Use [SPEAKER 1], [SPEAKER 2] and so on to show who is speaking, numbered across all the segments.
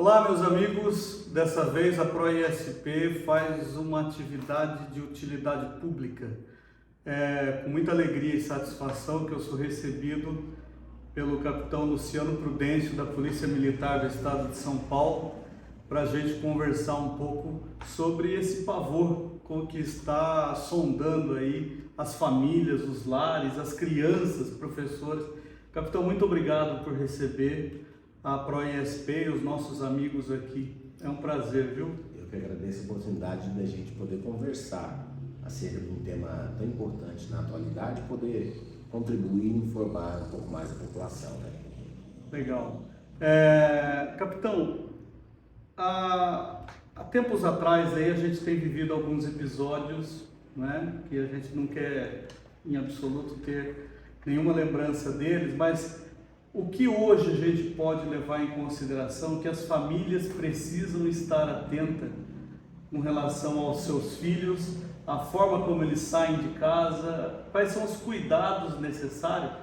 [SPEAKER 1] Olá, meus amigos. Dessa vez a ProISP faz uma atividade de utilidade pública. É com muita alegria e satisfação que eu sou recebido pelo capitão Luciano Prudêncio, da Polícia Militar do Estado de São Paulo, para a gente conversar um pouco sobre esse pavor com que está sondando aí as famílias, os lares, as crianças, professores. Capitão, muito obrigado por receber a ProISP e os nossos amigos aqui. É um prazer, viu?
[SPEAKER 2] Eu que agradeço a oportunidade da gente poder conversar acerca de um tema tão importante na atualidade, poder contribuir e informar um pouco mais a população, né?
[SPEAKER 1] Legal. Capitão, há tempos atrás aí a gente tem vivido alguns episódios, né, que a gente não quer em absoluto ter nenhuma lembrança deles, mas o que hoje a gente pode levar em consideração que as famílias precisam estar atentas com relação aos seus filhos, a forma como eles saem de casa, quais são os cuidados necessários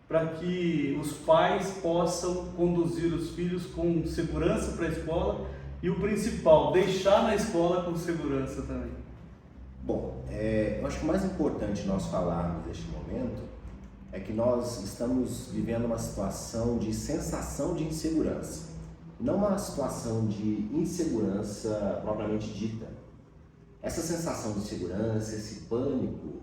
[SPEAKER 1] para que os pais possam conduzir os filhos com segurança para a escola e o principal, deixar na escola com segurança também.
[SPEAKER 2] Bom, eu acho que o mais importante nós falarmos neste momento é que nós estamos vivendo uma situação de sensação de insegurança, não uma situação de insegurança propriamente dita. Essa sensação de insegurança, esse pânico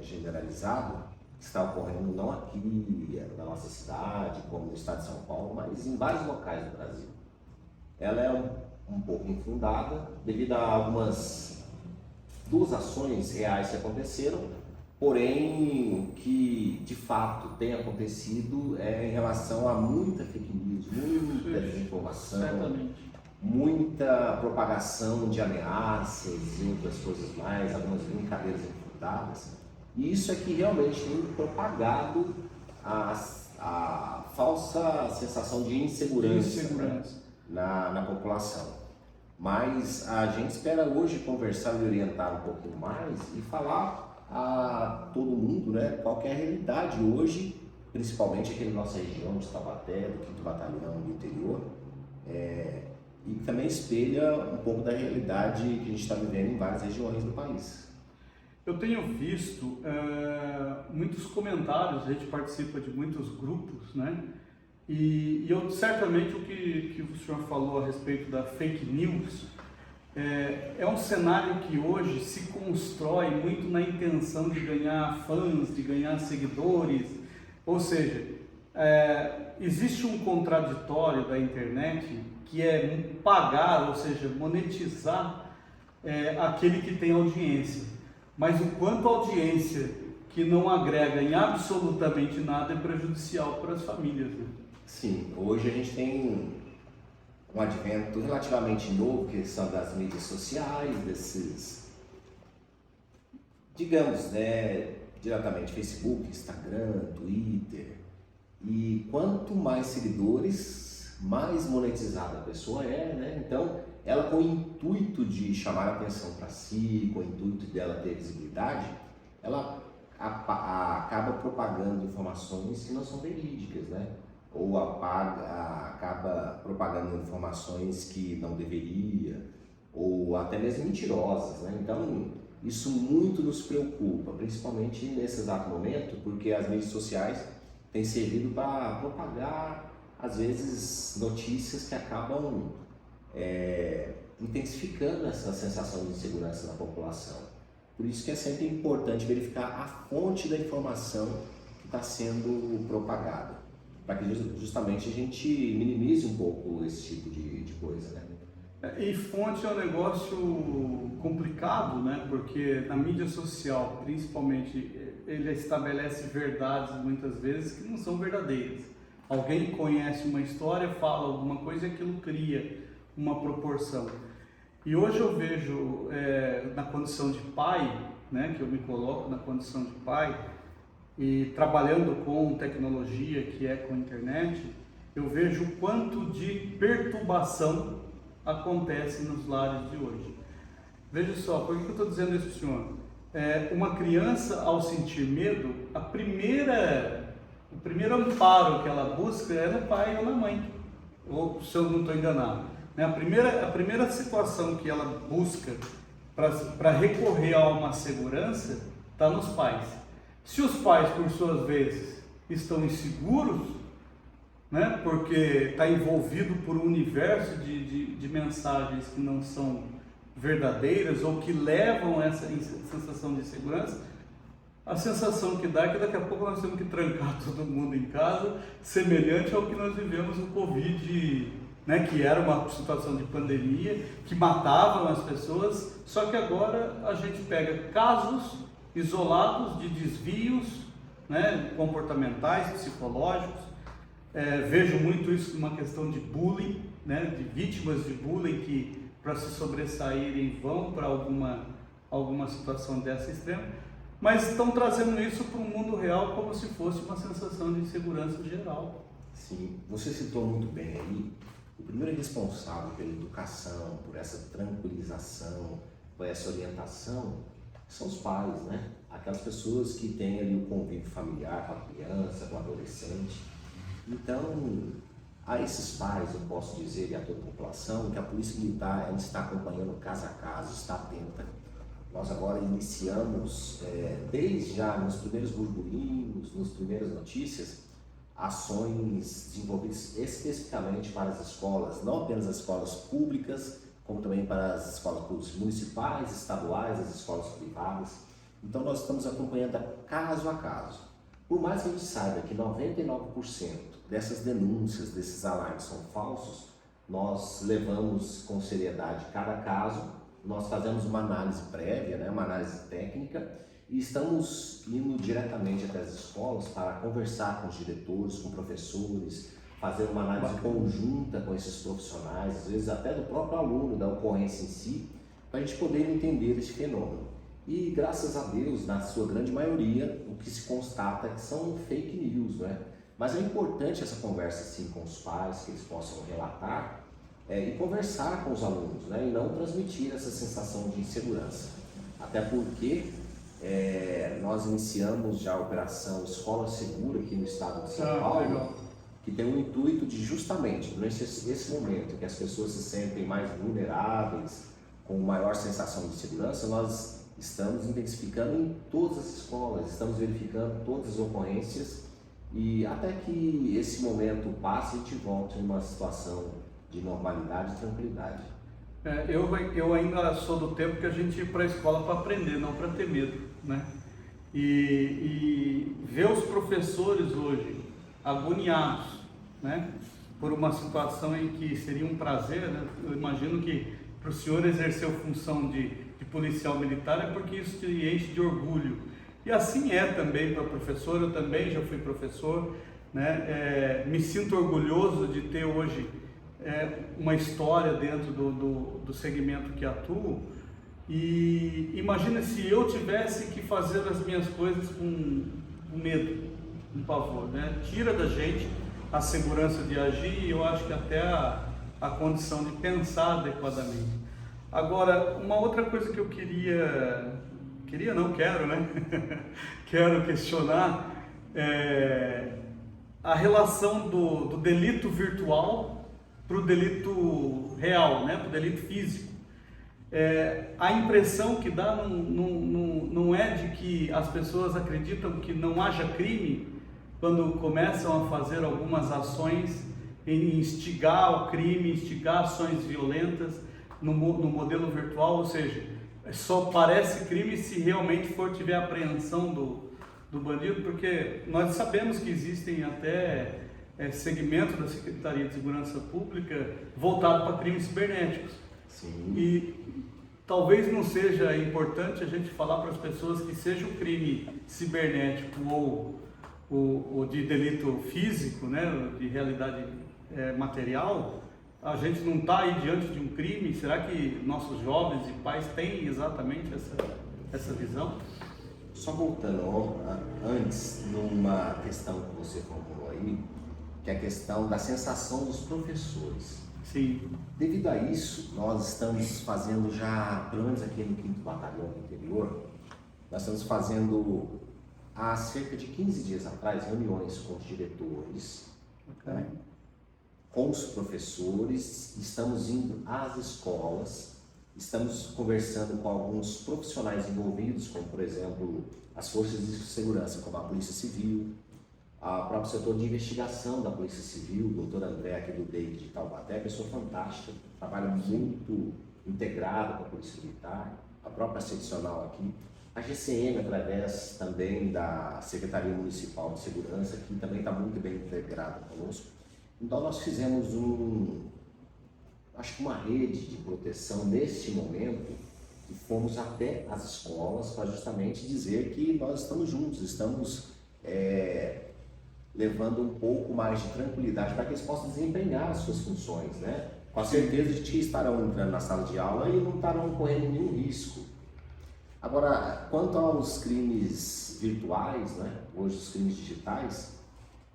[SPEAKER 2] generalizado, está ocorrendo não aqui na nossa cidade, como no estado de São Paulo, mas em vários locais do Brasil. Ela é um pouco infundada devido a duas ações reais que aconteceram, porém, o que de fato tem acontecido é em relação a muita fake news, muita desinformação, muita propagação de ameaças e outras coisas mais, algumas brincadeiras infundadas. E isso é que realmente tem propagado a falsa sensação de insegurança. Né, na população. Mas a gente espera hoje conversar e orientar um pouquinho mais e falar a todo mundo, né, qual que é a realidade hoje, principalmente aqui na nossa região de Taubaté, do 5º Batalhão do interior, e que também espelha um pouco da realidade que a gente está vivendo em várias regiões do país.
[SPEAKER 1] Eu tenho visto muitos comentários, a gente participa de muitos grupos, né? E eu certamente o que o senhor falou a respeito da fake news é um cenário que hoje se constrói muito na intenção de ganhar fãs, de ganhar seguidores, ou seja, existe um contraditório da internet que é pagar, ou seja, monetizar aquele que tem audiência, mas o quanto a audiência que não agrega em absolutamente nada é prejudicial para as famílias, né?
[SPEAKER 2] Sim, hoje a gente tem um advento relativamente novo, que são das mídias sociais, desses, digamos, né, diretamente Facebook, Instagram, Twitter. E quanto mais seguidores, mais monetizada a pessoa é, né? Então, ela com o intuito de chamar a atenção para si, com o intuito dela ter visibilidade, ela acaba propagando informações que não são verídicas, né? Ou acaba propagando informações que não deveria, ou até mesmo mentirosas, né? Então, isso muito nos preocupa, principalmente nesse exato momento, porque as mídias sociais têm servido para propagar, às vezes, notícias que acabam intensificando essa sensação de insegurança na população. Por isso que é sempre importante verificar a fonte da informação que está sendo propagada, para que justamente a gente minimize um pouco esse tipo de coisa, né?
[SPEAKER 1] E fonte é um negócio complicado, né? Porque na mídia social, principalmente, ele estabelece verdades muitas vezes que não são verdadeiras. Alguém conhece uma história, fala alguma coisa e aquilo cria uma proporção. E hoje eu vejo, na condição de pai, né? Que eu me coloco na condição de pai, e trabalhando com tecnologia, que é com internet, eu vejo o quanto de perturbação acontece nos lares de hoje. Veja só, por que eu estou dizendo isso para o senhor? Uma criança, ao sentir medo, o primeiro amparo que ela busca é no pai ou na mãe. ou se eu não estou enganado, né? A primeira situação que ela busca para recorrer a uma segurança está nos pais. Se os pais, por suas vezes, estão inseguros, né, porque está envolvido por um universo de mensagens que não são verdadeiras ou que levam a essa sensação de insegurança, a sensação que dá é que daqui a pouco nós temos que trancar todo mundo em casa, semelhante ao que nós vivemos no Covid, né, que era uma situação de pandemia, que matavam as pessoas, só que agora a gente pega casos isolados de desvios, né, comportamentais, psicológicos. Vejo muito isso numa questão de bullying, né, de vítimas de bullying que, para se sobressaírem, vão para alguma situação dessa extrema, mas estão trazendo isso para o mundo real como se fosse uma sensação de insegurança geral.
[SPEAKER 2] Sim, você citou muito bem aí, o primeiro responsável pela educação, por essa tranquilização, por essa orientação, são os pais, né? Aquelas pessoas que têm ali o convívio familiar com a criança, com o adolescente. Então, a esses pais, eu posso dizer, e a toda a população, que a Polícia Militar ela está acompanhando caso a caso, está atenta. Nós agora iniciamos, desde já nos primeiros burburinhos, nas primeiras notícias, ações desenvolvidas especificamente para as escolas, não apenas as escolas públicas, como também para as escolas públicas municipais, estaduais, as escolas privadas. Então nós estamos acompanhando caso a caso. Por mais que a gente saiba que 99% dessas denúncias, desses alarmes são falsos, nós levamos com seriedade cada caso, nós fazemos uma análise prévia, né, uma análise técnica, e estamos indo diretamente até as escolas para conversar com os diretores, com professores, fazer uma análise conjunta com esses profissionais, às vezes até do próprio aluno, da ocorrência em si, para a gente poder entender esse fenômeno. E graças a Deus, na sua grande maioria, o que se constata é que são fake news, né? Mas é importante essa conversa sim com os pais, que eles possam relatar e conversar com os alunos, né? E não transmitir essa sensação de insegurança. Até porque nós iniciamos já a operação Escola Segura aqui no estado de São Paulo,
[SPEAKER 1] legal.
[SPEAKER 2] Que tem o intuito de justamente, durante esse momento que as pessoas se sentem mais vulneráveis, com maior sensação de segurança, nós estamos intensificando em todas as escolas, estamos verificando todas as ocorrências e até que esse momento passe e a gente volte em uma situação de normalidade e tranquilidade.
[SPEAKER 1] Eu ainda sou do tempo que a gente ia para a escola para aprender, não para ter medo, né? E ver os professores hoje agoniados, né, por uma situação em que seria um prazer, né? Eu imagino que para o senhor exercer a função de policial militar é porque isso te enche de orgulho. E assim é também para professor, eu também já fui professor, né? Me sinto orgulhoso de ter hoje uma história dentro do segmento que atuo. E imagina se eu tivesse que fazer as minhas coisas com medo, com pavor, né? Tira da gente a segurança de agir e eu acho que até a condição de pensar adequadamente. Agora, uma outra coisa que eu quero, né? Quero questionar a relação do delito virtual para o delito real, né? Para o delito físico. A impressão que dá não é de que as pessoas acreditam que não haja crime quando começam a fazer algumas ações em instigar o crime, instigar ações violentas no modelo virtual, ou seja, só parece crime se realmente tiver apreensão do bandido, porque nós sabemos que existem até segmentos da Secretaria de Segurança Pública voltado para crimes cibernéticos.
[SPEAKER 2] Sim.
[SPEAKER 1] E talvez não seja importante a gente falar para as pessoas que seja o crime cibernético ou de delito físico, né, de realidade material, a gente não está aí diante de um crime. Será que nossos jovens e pais têm exatamente essa visão?
[SPEAKER 2] Só voltando antes, numa questão que você formulou aí, que é a questão da sensação dos professores.
[SPEAKER 1] Sim.
[SPEAKER 2] Devido a isso, nós estamos fazendo já, pelo menos aqui no 5º Batalhão do Interior, nós estamos fazendo há cerca de 15 dias atrás reuniões com os diretores, né? com os professores, estamos indo às escolas, estamos conversando com alguns profissionais envolvidos, como por exemplo as forças de segurança, como a Polícia Civil, o próprio setor de investigação da Polícia Civil, o doutor André aqui do DEIC de Taubaté, pessoa fantástica, trabalha muito integrado com a Polícia Militar, a própria seccional aqui, a GCM através também da Secretaria Municipal de Segurança, que também está muito bem integrada conosco. Então nós fizemos acho que uma rede de proteção neste momento e fomos até as escolas para justamente dizer que nós estamos juntos, estamos levando um pouco mais de tranquilidade para que eles possam desempenhar as suas funções, né? Com a certeza de que estarão entrando na sala de aula e não estarão correndo nenhum risco. Agora, quanto aos crimes virtuais, né? Hoje os crimes digitais,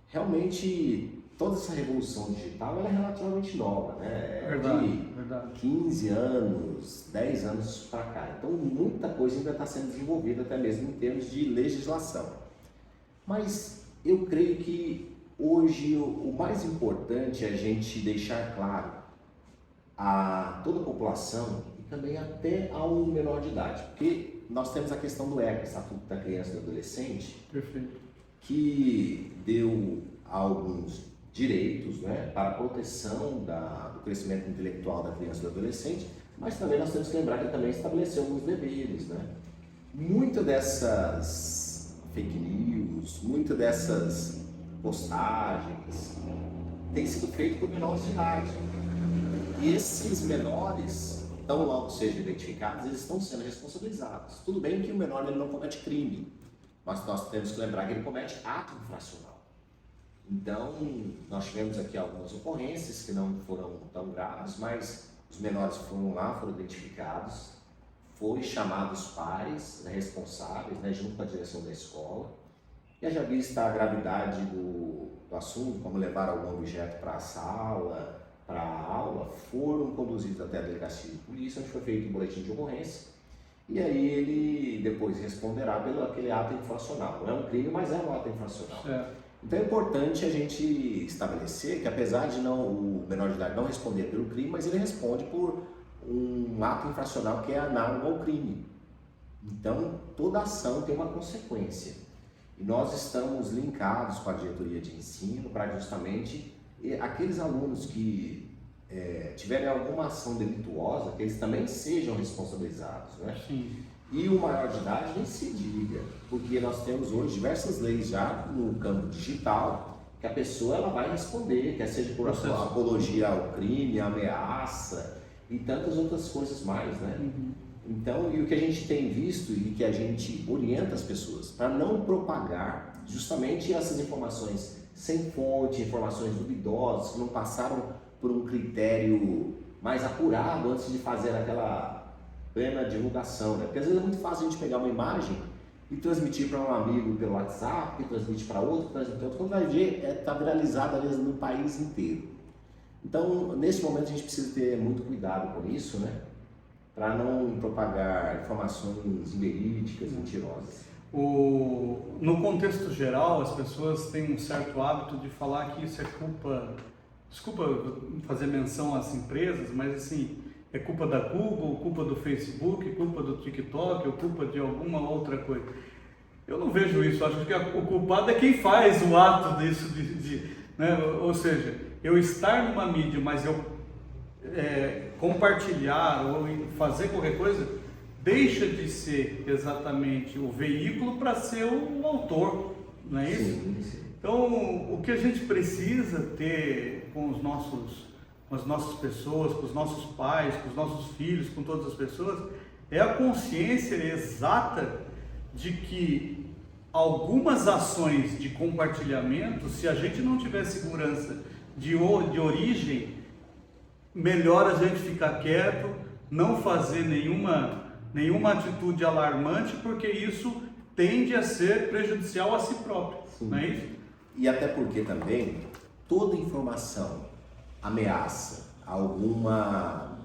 [SPEAKER 2] realmente toda essa revolução digital ela é relativamente nova, né?
[SPEAKER 1] Verdade.
[SPEAKER 2] 15 anos, 10 anos para cá. Então muita coisa ainda está sendo desenvolvida, até mesmo em termos de legislação. Mas eu creio que hoje o mais importante é a gente deixar claro a toda a população e também até ao menor de idade, porque nós temos a questão do ECA, Estatuto da Criança e do Adolescente,
[SPEAKER 1] Perfeito.
[SPEAKER 2] que deu alguns direitos, né, para a proteção do crescimento intelectual da criança e do adolescente, mas também nós temos que lembrar que ele também estabeleceu alguns deveres, né? Muitas dessas fake news, muitas dessas postagens têm sido feitas por menores de idade. E esses menores, tão logo sejam identificados, eles estão sendo responsabilizados. Tudo bem que o menor ele não comete crime, mas nós temos que lembrar que ele comete ato infracional. Então, nós tivemos aqui algumas ocorrências que não foram tão graves, mas os menores foram lá, foram identificados, foi chamado os pais, né, responsáveis, né, junto com a direção da escola, e já vista a gravidade do assunto, como levar algum objeto para a sala, para a aula, foram conduzidos até a delegacia de polícia, onde foi feito um boletim de ocorrência, e aí ele depois responderá pelo aquele ato infracional. Não é um crime, mas é um ato infracional. Então é importante a gente estabelecer que, apesar de o menor de idade não responder pelo crime, mas ele responde por um ato infracional que é análogo ao crime. Então toda ação tem uma consequência. E nós estamos linkados com a diretoria de ensino para justamente aqueles alunos que tiverem alguma ação delituosa, que eles também sejam responsabilizados, né?
[SPEAKER 1] Sim.
[SPEAKER 2] E o maior de idade nem se diga, porque nós temos hoje diversas leis já no campo digital que a pessoa ela vai responder, quer seja por apologia ao crime, ameaça e tantas outras coisas mais, né? Então, e o que a gente tem visto e que a gente orienta as pessoas para não propagar justamente essas informações sem fonte, informações duvidosas que não passaram por um critério mais apurado antes de fazer aquela plena divulgação, né? Porque às vezes é muito fácil a gente pegar uma imagem e transmitir para um amigo pelo WhatsApp, que transmite para outro, transmite para outro, quando vai ver, está viralizado às vezes no país inteiro. Então, nesse momento a gente precisa ter muito cuidado com isso, né? Para não propagar informações verídicas, mentirosas.
[SPEAKER 1] No contexto geral, as pessoas têm um certo hábito de falar que isso é culpa, desculpa fazer menção às empresas, mas assim, é culpa da Google, culpa do Facebook, culpa do TikTok, ou culpa de alguma outra coisa. Eu não vejo isso, acho que o culpado é quem faz o ato disso, né? Ou seja, eu estar numa mídia, mas eu compartilhar ou fazer qualquer coisa, deixa de ser exatamente o veículo para ser o autor, não é isso?
[SPEAKER 2] Sim.
[SPEAKER 1] Então, o que a gente precisa ter com as nossas pessoas, com os nossos pais, com os nossos filhos, com todas as pessoas, é a consciência exata de que algumas ações de compartilhamento, se a gente não tiver segurança de origem, melhor a gente ficar quieto, não fazer nenhuma atitude alarmante, porque isso tende a ser prejudicial a si próprio.
[SPEAKER 2] Sim.
[SPEAKER 1] Não é isso?
[SPEAKER 2] E até porque também toda informação, ameaça, alguma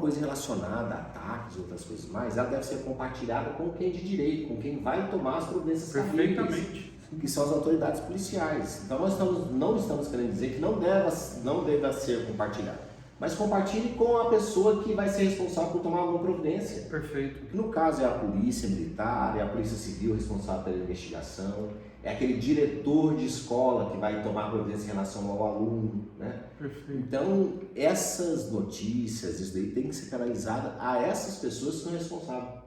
[SPEAKER 2] coisa relacionada a ataques, outras coisas mais, ela deve ser compartilhada com quem de direito, com quem vai tomar as providências cabíveis.
[SPEAKER 1] Perfeitamente.
[SPEAKER 2] que são as autoridades policiais. Então nós não estamos querendo dizer que não deva ser compartilhado, mas compartilhe com a pessoa que vai ser responsável por tomar alguma providência.
[SPEAKER 1] Perfeito.
[SPEAKER 2] Que no caso é a polícia militar, é a polícia civil responsável pela investigação, é aquele diretor de escola que vai tomar providência em relação ao aluno, né?
[SPEAKER 1] Perfeito.
[SPEAKER 2] Então, essas notícias, isso daí tem que ser canalizado a essas pessoas que são responsáveis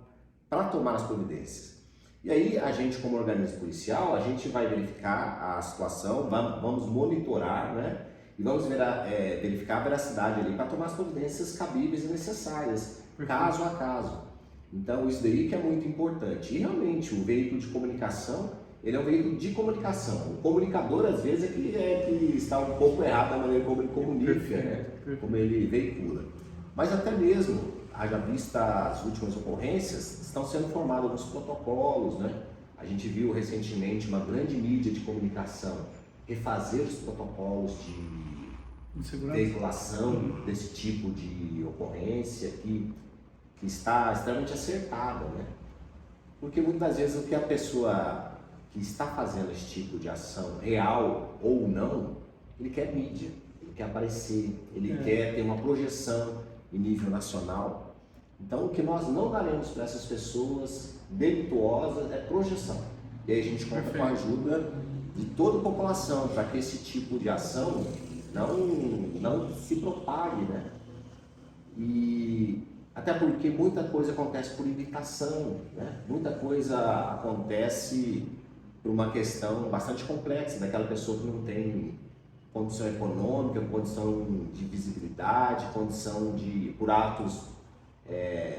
[SPEAKER 2] para tomar as providências. E aí, a gente, como organismo policial, a gente vai verificar a situação, vamos monitorar, né? E vamos verificar a veracidade ali para tomar as providências cabíveis e necessárias, caso a caso. Então, isso daí que é muito importante. E realmente, o veículo de comunicação, ele é um veículo de comunicação. O comunicador, às vezes, é que está um pouco errado da maneira como ele comunica, né? Como ele veicula. Mas até mesmo, haja vista as últimas ocorrências, estão sendo formados alguns protocolos, né? A gente viu recentemente uma grande mídia de comunicação refazer os protocolos de veiculação desse tipo de ocorrência que está extremamente acertada, né? Porque muitas das vezes o que a pessoa que está fazendo esse tipo de ação, real ou não, ele quer mídia, ele quer aparecer, ele quer ter uma projeção em nível nacional. Então o que nós não daremos para essas pessoas delituosas é projeção. E aí a gente conta com a ajuda de toda a população para que esse tipo de ação não se propague, né? E até porque muita coisa acontece por imitação, né? Muita coisa acontece por uma questão bastante complexa, daquela pessoa que não tem condição econômica, condição de visibilidade, por atos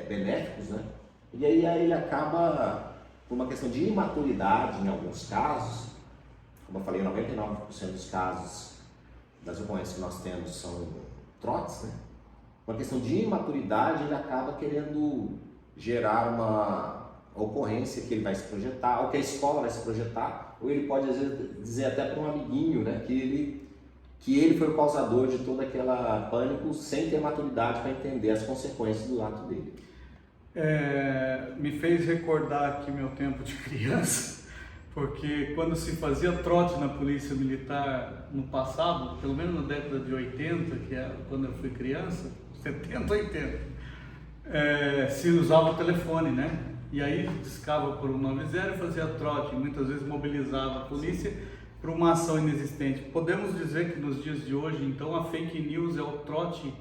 [SPEAKER 2] benéficos, né? E aí ele acaba, por uma questão de imaturidade em alguns casos, como eu falei, 99% dos casos das ocorrências que nós temos são trotes, né? Uma questão de imaturidade, ele acaba querendo gerar uma ocorrência que ele vai se projetar, ou que a escola vai se projetar, ou ele pode às vezes dizer até para um amiguinho, né, que ele foi o causador de todo aquele pânico sem ter maturidade para entender as consequências do ato dele.
[SPEAKER 1] Me fez recordar aqui meu tempo de criança, porque quando se fazia trote na polícia militar no passado, pelo menos na década de 80, que é quando eu fui criança, 70, 80, se usava o telefone, né? E aí discava por 190 e fazia trote, muitas vezes mobilizava a polícia para uma ação inexistente. Podemos dizer que nos dias de hoje, então, a fake news é o trote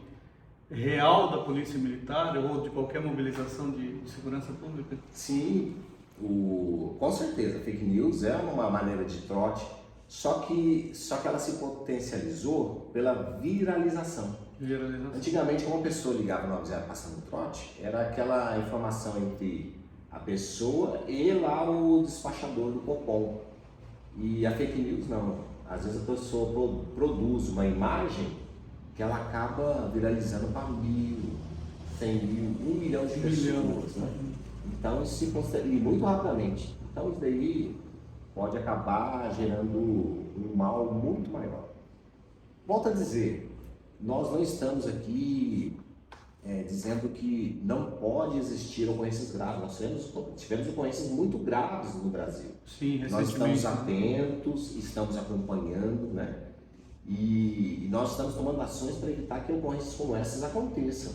[SPEAKER 1] real da polícia militar ou de qualquer mobilização de segurança pública?
[SPEAKER 2] Sim, com certeza, fake news é uma maneira de trote, só que ela se potencializou pela viralização. Antigamente, quando uma pessoa ligava no 90 passando um trote, era aquela informação entre a pessoa e lá o despachador do Copom. E a fake news não. Às vezes a pessoa produz uma imagem que ela acaba viralizando para 1.000, 100.000, 1 milhão de pessoas, né? Então isso se consegue muito rapidamente. Então isso daí pode acabar gerando um mal muito maior. Volto a dizer, nós não estamos aqui dizendo que não pode existir ocorrências graves. Nós tivemos ocorrências muito graves no Brasil.
[SPEAKER 1] Sim,
[SPEAKER 2] nós estamos atentos, estamos acompanhando, né? E nós estamos tomando ações para evitar que ocorrências como essas aconteçam.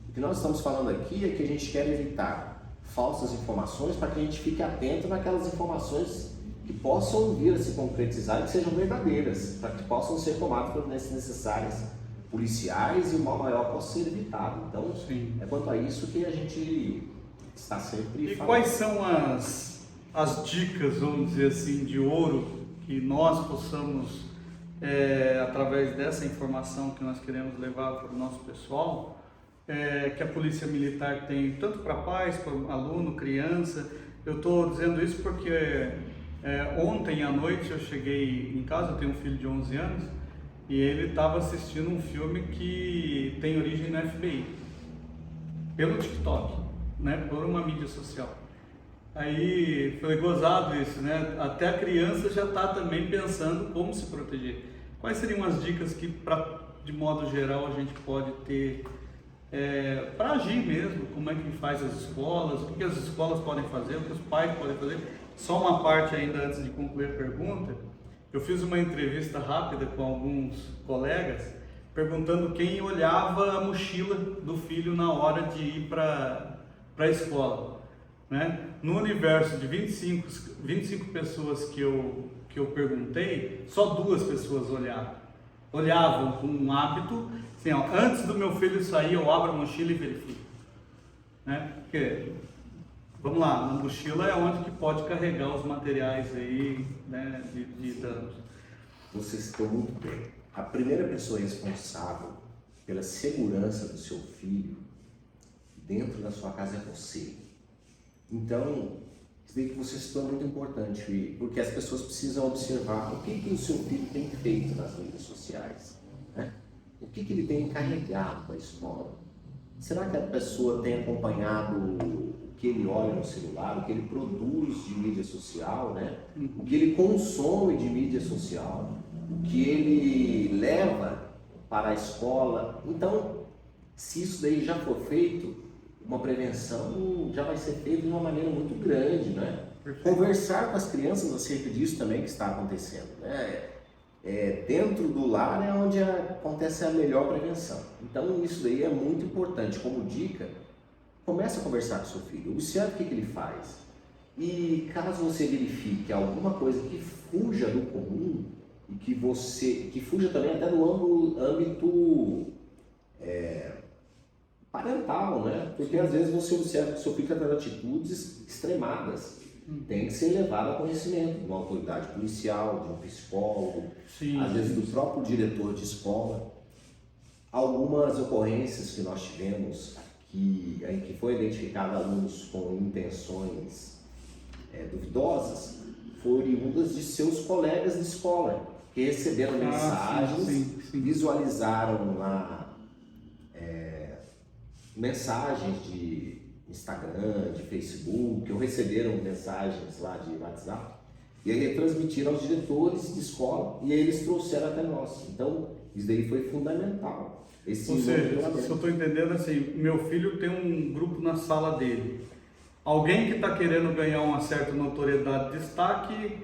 [SPEAKER 2] O que nós estamos falando aqui é que a gente quer evitar falsas informações para que a gente fique atento naquelas informações que possam vir a se concretizar e que sejam verdadeiras, para que possam ser tomadas providências necessárias policiais e o mal maior possa ser evitado. Então, é quanto a isso que a gente está sempre falando.
[SPEAKER 1] E quais são as dicas, vamos dizer assim, de ouro que nós possamos, através dessa informação que nós queremos levar para o nosso pessoal, que a Polícia Militar tem, tanto para pais, para aluno, criança? Eu estou dizendo isso porque ontem à noite eu cheguei em casa, eu tenho um filho de 11 anos, e ele estava assistindo um filme que tem origem no FBI, pelo TikTok, né, por uma mídia social. Aí foi gozado isso, né? Até a criança já está também pensando como se proteger. Quais seriam as dicas que, de modo geral, a gente pode ter para agir mesmo? Como é que faz as escolas? O que as escolas podem fazer? O que os pais podem fazer? Só uma parte ainda antes de concluir a pergunta. Eu fiz uma entrevista rápida com alguns colegas perguntando quem olhava a mochila do filho na hora de ir para a escola, né? No universo de 25 pessoas que eu perguntei, só 2 pessoas olhavam com um hábito, assim, ó, antes do meu filho sair eu abro a mochila e verifico, né? Porque, vamos lá, na mochila é onde que pode carregar os materiais aí, né, de danos.
[SPEAKER 2] Você citou muito bem. A primeira pessoa responsável pela segurança do seu filho dentro da sua casa é você. Então, isso daí que você citou é muito importante, porque as pessoas precisam observar o que o seu filho tem feito nas mídias sociais, né? O que ele tem carregado para a escola. Será que a pessoa tem acompanhado o que ele olha no celular, o que ele produz de mídia social, né? O que ele consome de mídia social, o que ele leva para a escola? Então, se isso daí já for feito, uma prevenção já vai ser feita de uma maneira muito grande, né? Conversar com as crianças acerca disso também que está acontecendo, né? Dentro do lar é onde acontece a melhor prevenção. Então isso daí é muito importante. Como dica, comece a conversar com seu filho, observe o que ele faz. E caso você verifique alguma coisa que fuja do comum, e que fuja também até do âmbito parental, né? Porque às vezes você observa que o seu filho está tendo atitudes extremadas. Tem que ser levado a conhecimento de uma autoridade policial, de um psicólogo, às vezes do próprio diretor de escola. Algumas ocorrências que nós tivemos em que foi identificado alunos com intenções duvidosas foram oriundas de seus colegas de escola, que receberam mensagens, visualizaram lá mensagens de Instagram, de Facebook, ou receberam mensagens lá de WhatsApp, e aí retransmitiram aos diretores de escola, e aí eles trouxeram até nós. Então, isso daí foi fundamental.
[SPEAKER 1] Ou seja, se eu estou entendendo assim, meu filho tem um grupo na sala dele, alguém que está querendo ganhar uma certa notoriedade de destaque,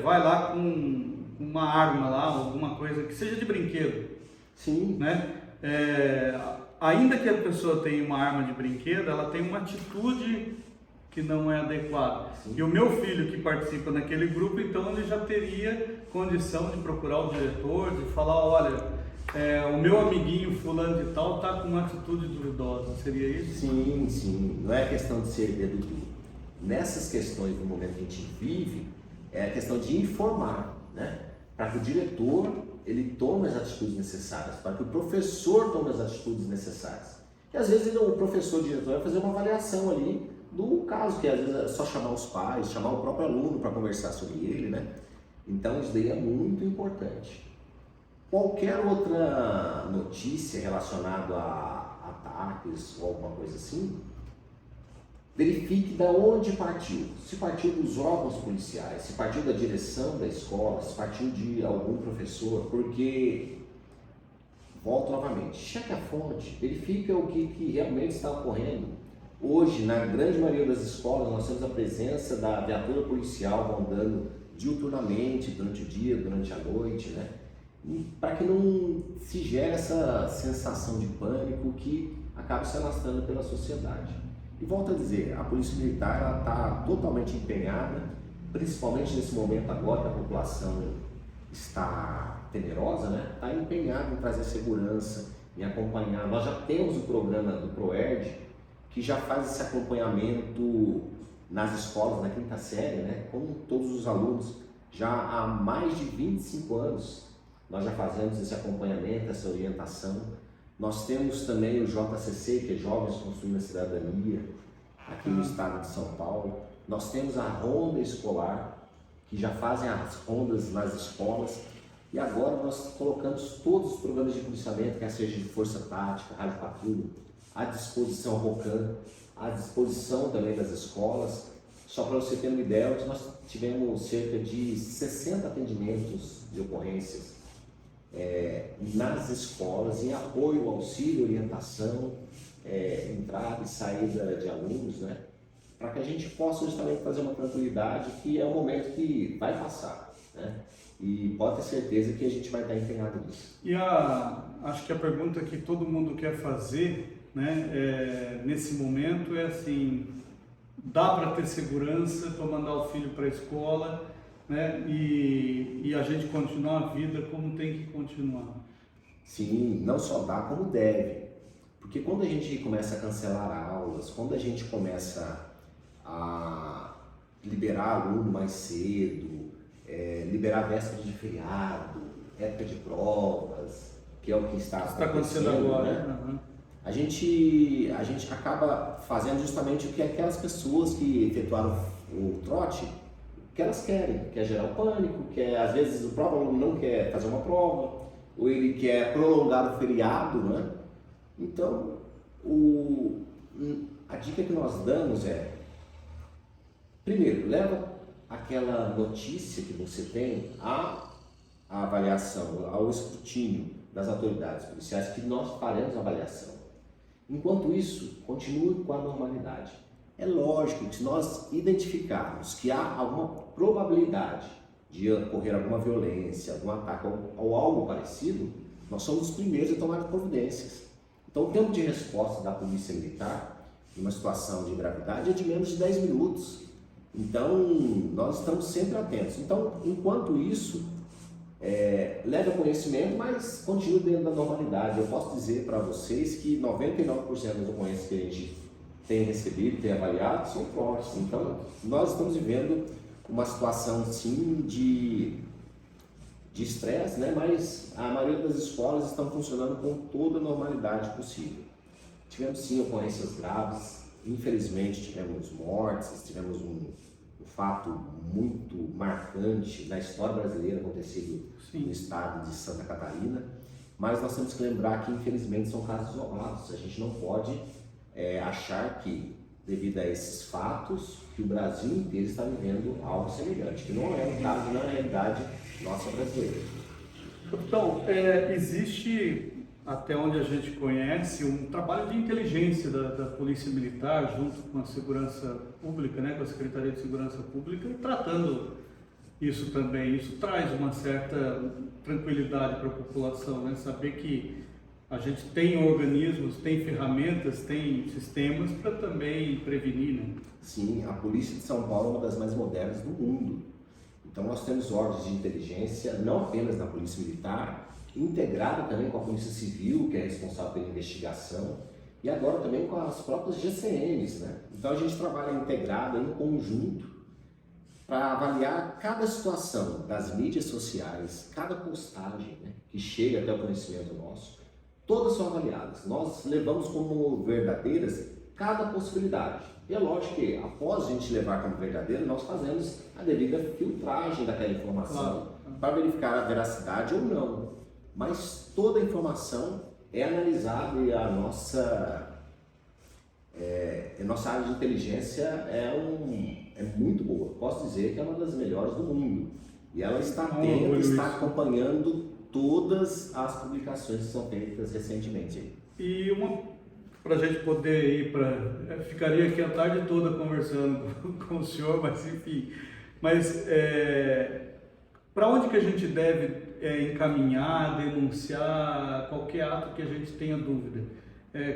[SPEAKER 1] vai lá com uma arma lá, alguma coisa que seja de brinquedo.
[SPEAKER 2] Sim.
[SPEAKER 1] Né? Ainda que a pessoa tenha uma arma de brinquedo, ela tem uma atitude que não é adequada. Sim. E o meu filho que participa naquele grupo, então ele já teria condição de procurar o diretor, de falar, olha, o meu amiguinho fulano de tal está com uma atitude duvidosa, seria isso?
[SPEAKER 2] Sim, sim, não é questão de ser dedo duro. Nessas questões, no momento que a gente vive, é a questão de informar, né? Para que o diretor ele tome as atitudes necessárias, para que o professor tome as atitudes necessárias. E às vezes o professor, o diretor vai fazer uma avaliação ali do caso, que às vezes é só chamar os pais, chamar o próprio aluno para conversar sobre ele, né? Então isso daí é muito importante. Qualquer outra notícia relacionada a ataques ou alguma coisa assim, verifique de onde partiu. Se partiu dos órgãos policiais, se partiu da direção da escola, se partiu de algum professor, porque, volto novamente, cheque a fonte, verifique o que realmente está ocorrendo. Hoje, na grande maioria das escolas, nós temos a presença da viatura policial rondando diuturnamente, durante o dia, durante a noite, né? Para que não se gere essa sensação de pânico que acaba se alastrando pela sociedade. E volto a dizer, a Polícia Militar está totalmente empenhada, principalmente nesse momento agora que a população está temerosa, né? Está empenhada em trazer segurança, em acompanhar. Nós já temos o programa do ProERD, que já faz esse acompanhamento nas escolas, na quinta série, né? Com todos os alunos. Já há mais de 25 anos nós já fazemos esse acompanhamento, essa orientação. Nós temos também o JCC, que é Jovens Construindo a Cidadania, aqui no estado de São Paulo. Nós temos a Ronda Escolar, que já fazem as rondas nas escolas. E agora nós colocamos todos os programas de policiamento, quer seja de Força Tática, Rádio Patrulha, à disposição ROCAM, à disposição também das escolas. Só para você ter uma ideia, hoje nós tivemos cerca de 60 atendimentos de ocorrências nas escolas, em apoio, auxílio, orientação, entrada e saída de alunos, né? para que a gente possa justamente fazer uma tranquilidade, que é um momento que vai passar, né? E pode ter certeza que a gente vai estar empenhado nisso.
[SPEAKER 1] E acho que a pergunta que todo mundo quer fazer, né, nesse momento é assim, dá para ter segurança para mandar o filho para a escola, né, e a gente continuar a vida como tem que continuar?
[SPEAKER 2] Sim, não só dá como deve. Porque quando a gente começa a cancelar aulas, quando a gente começa a liberar aluno mais cedo, liberar véspera de feriado, época de provas, que é o que está
[SPEAKER 1] acontecendo
[SPEAKER 2] acontecendo
[SPEAKER 1] agora,
[SPEAKER 2] né?
[SPEAKER 1] Uhum.
[SPEAKER 2] A gente acaba fazendo justamente o que aquelas pessoas que efetuaram o trote, o que elas querem, quer gerar o pânico, às vezes o próprio aluno não quer fazer uma prova, ou ele quer prolongar o feriado, né? Então, a dica que nós damos é, primeiro, leva aquela notícia que você tem à avaliação, ao escrutínio das autoridades policiais, que nós faremos a avaliação. Enquanto isso, continue com a normalidade. É lógico que se nós identificarmos que há alguma probabilidade de ocorrer alguma violência, algum ataque ou algo parecido, nós somos os primeiros a tomar providências. Então, o tempo de resposta da Polícia Militar em uma situação de gravidade é de menos de 10 minutos. Então, nós estamos sempre atentos. Então, enquanto isso, leve ao conhecimento, mas continue dentro da normalidade. Eu posso dizer para vocês que 99% das ocorrências que a gente tem recebido, tem avaliado, são fortes. Então, nós estamos vivendo uma situação, sim, de estresse, né? Mas a maioria das escolas estão funcionando com toda a normalidade possível. Tivemos, sim, ocorrências graves, infelizmente tivemos mortes, tivemos um fato muito marcante na história brasileira acontecido no estado de Santa Catarina, mas nós temos que lembrar que, infelizmente, são casos isolados. A gente não pode achar que, devido a esses fatos, que o Brasil inteiro está vivendo algo semelhante, que não é o caso na realidade nossa brasileira.
[SPEAKER 1] Então, existe, até onde a gente conhece, um trabalho de inteligência da Polícia Militar junto com a Segurança Pública, né, com a Secretaria de Segurança Pública, tratando isso também. Isso traz uma certa tranquilidade para a população, né, saber que a gente tem organismos, tem ferramentas, tem sistemas para também prevenir, né?
[SPEAKER 2] Sim, a Polícia de São Paulo é uma das mais modernas do mundo. Então nós temos órgãos de inteligência, não apenas na Polícia Militar, integrado também com a Polícia Civil, que é responsável pela investigação, e agora também com as próprias GCMs, né? Então a gente trabalha integrado, em conjunto, para avaliar cada situação das mídias sociais, cada postagem, né, que chega até o conhecimento nosso, todas são avaliadas. Nós levamos como verdadeiras cada possibilidade. E é lógico que, após a gente levar como verdadeira, nós fazemos a devida filtragem daquela informação para verificar a veracidade ou não. Mas toda a informação é analisada e a nossa área de inteligência é muito boa. Posso dizer que é uma das melhores do mundo. E ela está atenta, está acompanhando todas as publicações que são feitas recentemente.
[SPEAKER 1] E para a gente poder ir ficaria aqui a tarde toda conversando com o senhor, mas enfim, para onde que a gente deve encaminhar, denunciar qualquer ato que a gente tenha dúvida?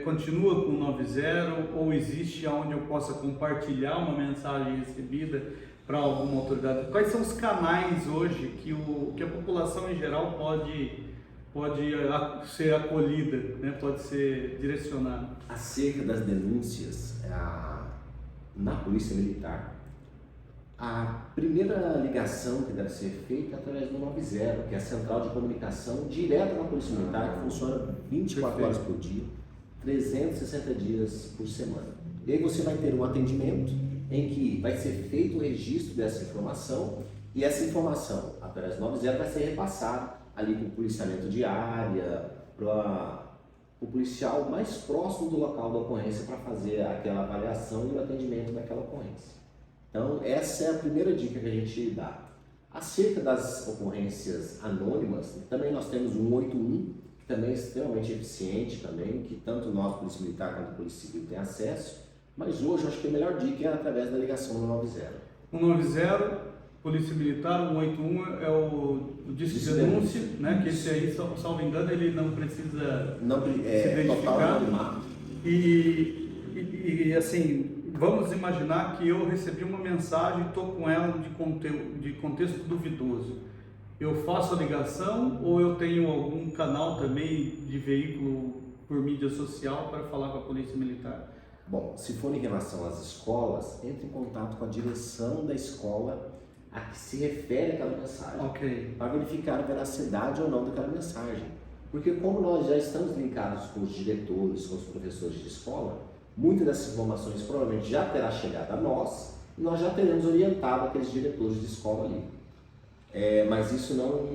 [SPEAKER 1] Continua com o 90 ou existe onde eu possa compartilhar uma mensagem recebida para alguma autoridade? Quais são os canais hoje que a população em geral pode ser acolhida, né? Pode ser direcionada?
[SPEAKER 2] Acerca das denúncias na Polícia Militar, a primeira ligação que deve ser feita é através do 90, que é a central de comunicação direta na Polícia Militar, que funciona 24 horas por dia, 360 dias por semana. E aí você vai ter um atendimento em que vai ser feito o registro dessa informação, e essa informação, através do 90, vai ser repassada ali para o policiamento de área, para o policial mais próximo do local da ocorrência para fazer aquela avaliação e o atendimento daquela ocorrência. Então, essa é a primeira dica que a gente dá. Acerca das ocorrências anônimas, também nós temos o 181, que também é extremamente eficiente, também, que tanto nós, Polícia Militar, quanto a Polícia Civil, tem acesso. Mas hoje eu acho que a melhor dica é através da ligação do 90.
[SPEAKER 1] 190, Polícia Militar, 181 é o disque de denúncia, né? Que esse aí, salvo engano, ele não precisa se
[SPEAKER 2] total
[SPEAKER 1] identificar.
[SPEAKER 2] anonimato.
[SPEAKER 1] E assim, vamos imaginar que eu recebi uma mensagem e estou com ela de contexto duvidoso. Eu faço a ligação ou eu tenho algum canal também de veículo por mídia social para falar com a Polícia Militar?
[SPEAKER 2] Bom, se for em relação às escolas, entre em contato com a direção da escola a que se refere aquela mensagem,
[SPEAKER 1] Ok.
[SPEAKER 2] para verificar a veracidade ou não daquela mensagem. Porque como nós já estamos linkados com os diretores, com os professores de escola, muitas dessas informações provavelmente já terá chegado a nós e nós já teremos orientado aqueles diretores de escola ali. Mas isso não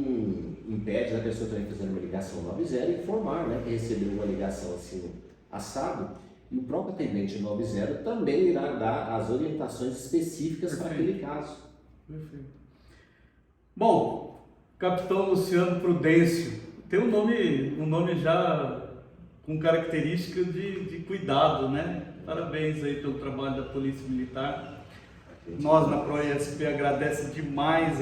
[SPEAKER 2] impede da pessoa também fazer uma ligação 90 e informar, né, que recebeu uma ligação assim assado. E o próprio atendente 90 também irá dar as orientações específicas para aquele caso.
[SPEAKER 1] Perfeito. Bom, Capitão Luciano Prudêncio, tem um nome já com característica de cuidado, né? Parabéns aí pelo trabalho da Polícia Militar. Nós na ProESP agradece demais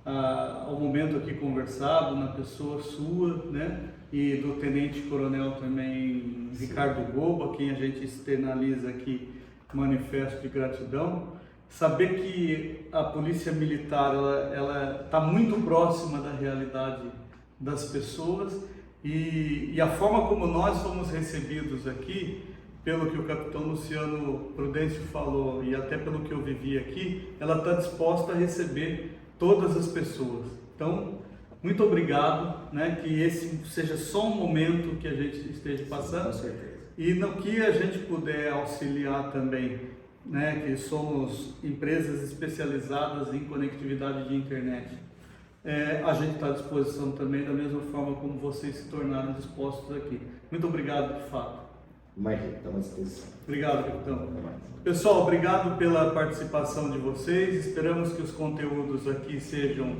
[SPEAKER 1] ao momento aqui conversado, na pessoa sua, né? E do Tenente Coronel também, Ricardo Goba, a quem a gente externaliza aqui manifesto de gratidão. Saber que a Polícia Militar ela está muito próxima da realidade das pessoas e a forma como nós fomos recebidos aqui, pelo que o Capitão Luciano Prudêncio falou e até pelo que eu vivi aqui, ela está disposta a receber todas as pessoas. Então, muito obrigado, né? Que esse seja só um momento que a gente esteja passando.
[SPEAKER 2] Com certeza.
[SPEAKER 1] E no que a gente puder auxiliar também, né? Que somos empresas especializadas em conectividade de internet. A gente está à disposição também, da mesma forma como vocês se tornaram dispostos aqui. Muito obrigado, de fato.
[SPEAKER 2] Imagina, estamos à disposição.
[SPEAKER 1] Obrigado, capitão.
[SPEAKER 2] Até mais.
[SPEAKER 1] Pessoal, obrigado pela participação de vocês. Esperamos que os conteúdos aqui sejam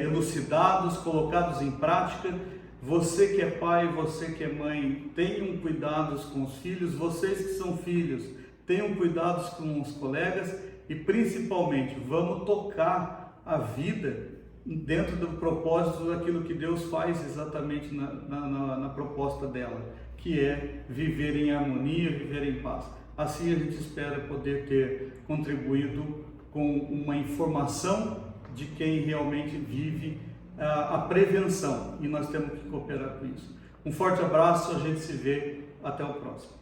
[SPEAKER 1] elucidados, colocados em prática. Você que é pai, você que é mãe, tenham cuidados com os filhos. Vocês que são filhos, tenham cuidados com os colegas e principalmente vamos tocar a vida dentro do propósito daquilo que Deus faz exatamente na proposta dela, que é viver em harmonia, viver em paz. Assim a gente espera poder ter contribuído com uma informação de quem realmente vive a prevenção, e nós temos que cooperar com isso. Um forte abraço, a gente se vê, até o próximo.